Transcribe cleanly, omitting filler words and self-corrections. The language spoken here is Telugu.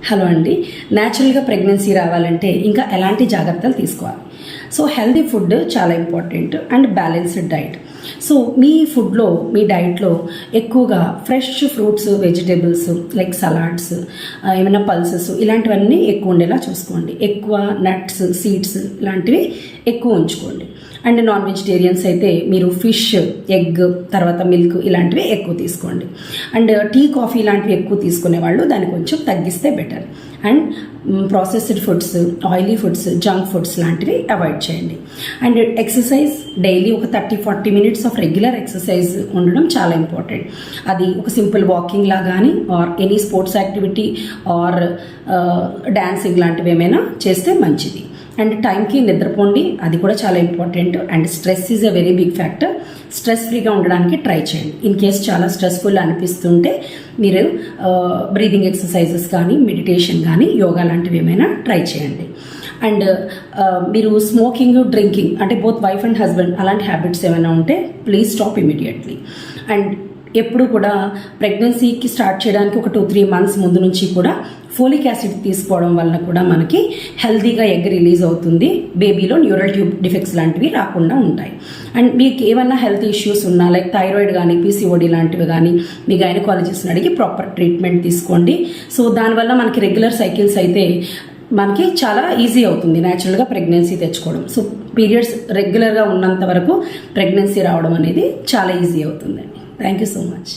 హలో అండి. న్యాచురల్గా ప్రెగ్నెన్సీ రావాలంటే ఇంకా ఎలాంటి జాగ్రత్తలు తీసుకోవాలి? సో హెల్తీ ఫుడ్ చాలా important and balanced diet. So మీ ఫుడ్లో, మీ డైట్లో ఎక్కువగా fresh fruits, vegetables like salads, ఏమైనా పల్సెస్ ఇలాంటివన్నీ ఎక్కువ ఉండేలా చూసుకోండి. ఎక్కువ నట్స్, సీడ్స్ ఇలాంటివి ఎక్కువ ఉంచుకోండి. అండ్ నాన్ వెజిటేరియన్స్ అయితే మీరు ఫిష్, ఎగ్, తర్వాత మిల్క్ ఇలాంటివి ఎక్కువ తీసుకోండి. అండ్ టీ, కాఫీ ఇలాంటివి ఎక్కువ తీసుకునే వాళ్ళు దాన్ని కొంచెం తగ్గిస్తే better. And processed foods, oily foods, junk foods లాంటివి అవాయిడ్ చేయండి. అండ్ ఎక్సర్సైజ్ డైలీ ఒక 30-40 మినిట్స్ ఆఫ్ రెగ్యులర్ ఎక్సర్సైజ్ ఉండడం చాలా ఇంపార్టెంట్. అది ఒక సింపుల్ వాకింగ్ లా కానీ or any sports activity are dancing లాంటివి ఏమైనా చేస్తే మంచిది. అండ్ టైంకి నిద్రపోండి, అది కూడా చాలా important. And stress is a very big factor. Stress ఫ్రీగా ఉండడానికి ట్రై చేయండి. ఇన్ కేస్ చాలా స్ట్రెస్ఫుల్ అనిపిస్తుంటే మీరు బ్రీదింగ్ ఎక్సర్సైజెస్ కానీ, మెడిటేషన్ కానీ, యోగా లాంటివి ఏమైనా ట్రై చేయండి. అండ్ మీరు స్మోకింగ్, డ్రింకింగ్ అంటే బోత్ వైఫ్ అండ్ హస్బెండ్ అలాంటి హ్యాబిట్స్ ఏమైనా ఉంటే ప్లీజ్ స్టాప్ ఇమీడియట్లీ. అండ్ ఎప్పుడు కూడా ప్రెగ్నెన్సీకి స్టార్ట్ చేయడానికి ఒక 2-3 మంత్స్ ముందు నుంచి కూడా ఫోలిక్ యాసిడ్ తీసుకోవడం వలన కూడా మనకి హెల్తీగా ఎగ్ రిలీజ్ అవుతుంది. బేబీలో న్యూరల్ ట్యూబ్ డిఫెక్ట్స్ లాంటివి రాకుండా ఉంటాయి. అండ్ మీకు ఏమన్నా హెల్త్ ఇష్యూస్ ఉన్నా లైక్ థైరాయిడ్ కానీ, పీసీఓడి లాంటివి కానీ మీ గైనకాలజిస్ట్ని అడిగి ప్రాపర్ ట్రీట్మెంట్ తీసుకోండి. సో దానివల్ల మనకి రెగ్యులర్ సైకిల్స్ అయితే మనకి చాలా ఈజీ అవుతుంది న్యాచురల్గా ప్రెగ్నెన్సీ తెచ్చుకోవడం. సో పీరియడ్స్ రెగ్యులర్గా ఉన్నంత వరకు ప్రెగ్నెన్సీ రావడం అనేది చాలా ఈజీ అవుతుందండి. Thank you so much.